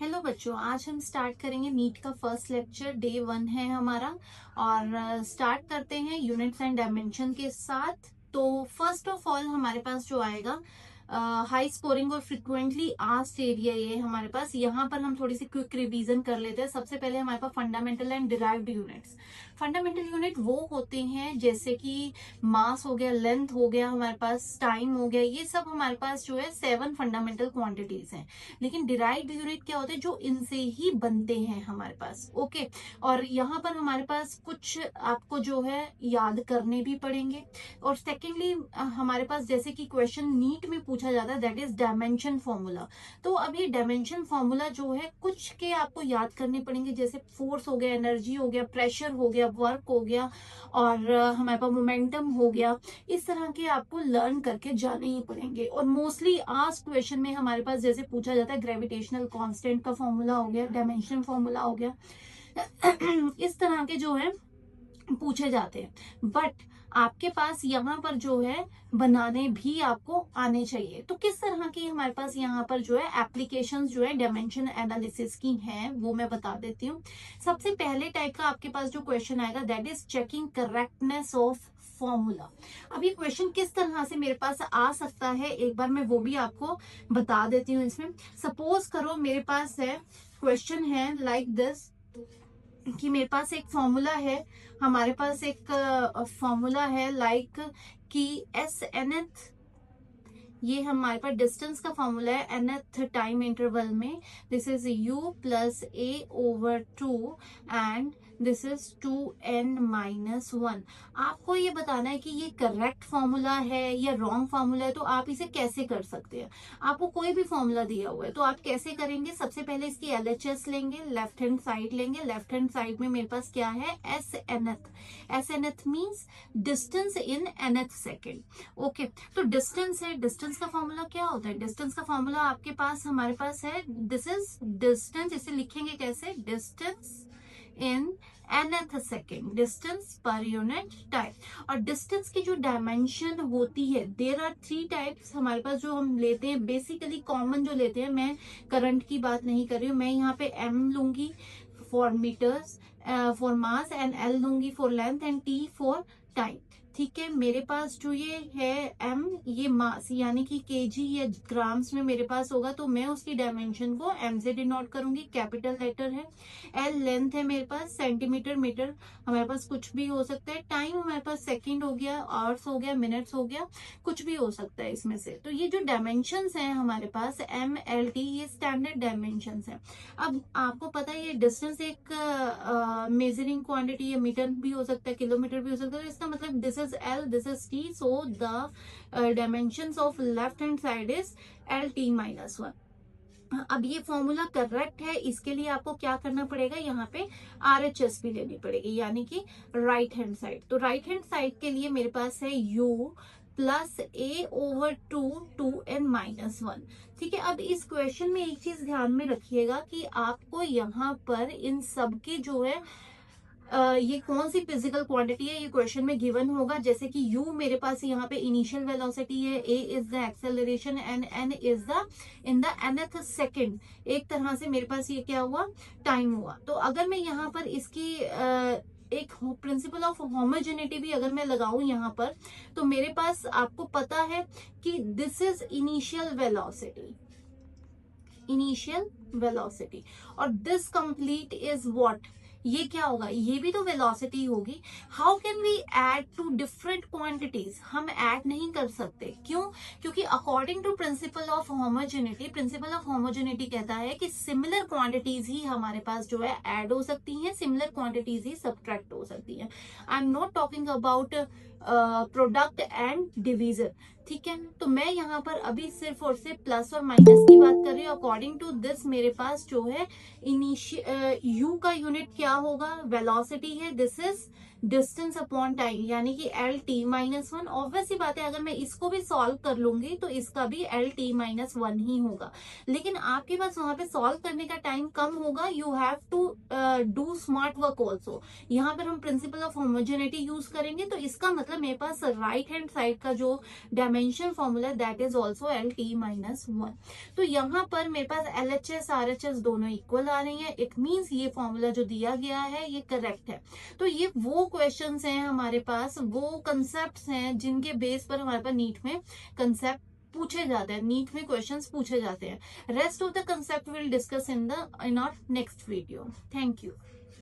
Hello बच्चों, आज हम स्टार्ट करेंगे नीट का फर्स्ट लेक्चर। डे 1 है हमारा और स्टार्ट करते हैं यूनिट्स एंड डायमेंशन के साथ। तो फर्स्ट ऑफ ऑल हमारे पास जो आएगा हाई स्कोरिंग और फ्रिक्वेंटली आस्क्ड एरिया, ये हमारे पास यहाँ पर हम थोड़ी सी क्विक रिवीजन कर लेते हैं। सबसे पहले हमारे पास fundamental and derived units. Fundamental unit वो होते हैं जैसे कि मास हो गया, लेंथ हो गया, हमारे पास टाइम हो गया, ये सब हमारे पास जो है 7 फंडामेंटल क्वांटिटीज हैं। लेकिन डिराइव्ड यूनिट क्या होते हैं, जो इनसे ही बनते हैं हमारे पास। ओके, और यहाँ पर हमारे पास कुछ आपको जो है याद करने भी पड़ेंगे। और सेकेंडली हमारे पास जैसे कि क्वेश्चन नीट में पूछा जाता है, दैट इज डायमेंशन फॉर्मूला। तो अब ये डायमेंशन फॉर्मूला जो है कुछ के आपको याद करने पड़ेंगे, जैसे फोर्स हो गया, एनर्जी हो गया, प्रेशर हो गया, वर्क हो गया और हमारे पास मोमेंटम हो गया। इस तरह के आपको लर्न करके जाने ही पड़ेंगे। और मोस्टली आस्क्ड क्वेश्चन में हमारे पास जैसे पूछा जाता है ग्रेविटेशनल कांस्टेंट का फॉर्मूला हो गया, डायमेंशन फॉर्मूला हो गया, इस तरह के जो है पूछे जाते हैं। बट आपके पास यहाँ पर जो है बनाने भी आपको आने चाहिए। तो किस तरह की हमारे पास यहाँ पर जो है एप्लीकेशंस जो है डायमेंशन एनालिसिस की हैं, वो मैं बता देती हूँ। सबसे पहले टाइप का आपके पास जो क्वेश्चन आएगा, that is checking correctness of formula. अब ये क्वेश्चन किस तरह से मेरे पास आ सकता है, एक बार मैं वो भी आपको बता देती हूँ। इसमें सपोज करो मेरे पास है क्वेश्चन है लाइक दिस, कि मेरे पास एक फॉर्मूला है, हमारे पास एक फॉर्मूला है लाइक कि एस एनथ, ये हमारे पास डिस्टेंस का फॉर्मूला है nth टाइम इंटरवल में। This is u plus a over 2 and this is 2n-1। आपको ये बताना है कि ये करेक्ट फॉर्मूला है या रॉन्ग फॉर्मूला है। तो आप इसे कैसे कर सकते हैं, आपको कोई भी फॉर्मूला दिया हुआ है तो आप कैसे करेंगे। सबसे पहले इसकी LHS लेंगे, लेफ्ट हैंड साइड लेंगे। लेफ्ट हैंड साइड में मेरे पास क्या है, S nth means distance in nth second. Okay, तो डिस्टेंस है, डिस्टेंस का फॉर्मूला क्या होता है, डिस्टेंस का फॉर्मूला आपके पास हमारे पास है, दिस इज डिस्टेंस। इसे लिखेंगे कैसे, distance in nth second, distance per unit time. और डिस्टेंस की जो डायमेंशन होती है, देयर आर 3 टाइप्स हमारे पास जो हम लेते हैं, बेसिकली कॉमन जो लेते हैं। मैं करंट की बात नहीं कर रही हूँ, मैं यहाँ पे m लूंगी for meters, for mass, and l लूंगी for length and t for time. ठीक है, मेरे पास जो ये है m, ये मास यानी कि केजी या ग्राम्स में मेरे पास होगा, तो मैं उसकी डायमेंशन को m से डिनोट करूंगी, कैपिटल लेटर है। l लेंथ है मेरे पास, सेंटीमीटर, मीटर, हमारे पास कुछ भी हो सकता है। टाइम हमारे पास सेकंड हो गया, आवर्स हो गया, मिनट्स हो गया, कुछ भी हो सकता है इसमें से। तो ये जो डायमेंशंस हैं हमारे पास m l t, ये स्टैंडर्ड डायमेंशंस हैं। अब आपको पता है ये डिस्टेंस एक मेजरिंग क्वांटिटी है, मीटर भी हो सकता है, किलोमीटर भी हो सकता है। तो इसका मतलब this is L, this is T, so the dimensions of left hand side is LT-1। अब ये फॉर्मूला करेक्ट है, इसके लिए आपको क्या करना पड़ेगा, यहाँ पे RHS भी लेनी पड़ेगी, यानी कि राइट हैंड साइड। तो राइट हैंड साइड के लिए मेरे पास है u plus a over 2n-1। ठीक है, अब इस क्वेश्चन में एक चीज ध्यान में रखिएगा कि आपको यहाँ पर इन सब के जो है ये कौन सी फिजिकल क्वांटिटी है, ये क्वेश्चन में गिवन होगा। जैसे कि u मेरे पास यहाँ पे इनिशियल वेलोसिटी है, a is the acceleration and n is the in the nth second. एक तरह से मेरे पास ये क्या हुआ, टाइम हुआ। तो अगर मैं यहाँ पर इसकी एक प्रिंसिपल ऑफ होमोजेनिटी भी अगर मैं लगाऊं यहाँ पर, तो मेरे पास आपको पता है कि this is initial velocity, initial velocity, और दिस कंप्लीट इज व्हाट, ये क्या होगा, ये भी तो वेलोसिटी होगी। How can we add two different quantities, हम ऐड नहीं कर सकते। क्यों, क्योंकि according to principle of homogeneity, principle of homogeneity कहता है कि सिमिलर क्वांटिटीज ही हमारे पास जो है ऐड हो सकती हैं, सिमिलर क्वांटिटीज ही सब्ट्रैक्ट हो सकती हैं। I am not talking about product and division. ठीक है, तो मैं यहाँ पर अभी सिर्फ और सिर्फ प्लस और माइनस की बात कर रही हूँ। अकॉर्डिंग टू दिस मेरे पास जो है यू का यूनिट क्या होगा, वेलोसिटी है, this is distance upon time, यानी कि L T minus one. Obvious ही बात है, अगर मैं इसको भी सॉल्व कर लूंगी तो इसका भी एल टी माइनस वन ही होगा, लेकिन आपके पास वहां पे सॉल्व करने का टाइम कम होगा। You have to do smart work also. यहाँ पर हम प्रिंसिपल ऑफ होमोजेनिटी यूज करेंगे, तो इसका मतलब मेरे पास राइट हैंड साइड का जो dimension formula that is also L T minus one. तो यहाँ पर मेरे पास L H S R H S दोनों इक्वल आ रही है। इट मीन्स ये फॉर्मूला जो दिया गया है ये करेक्ट है। तो ये वो क्वेश्चंस हैं हमारे पास, वो कंसेप्ट्स हैं जिनके बेस पर हमारे पास नीट में कंसेप्ट पूछे जाते हैं, नीट में क्वेश्चंस पूछे जाते हैं। Rest of the concept will discuss in our next video. Thank you.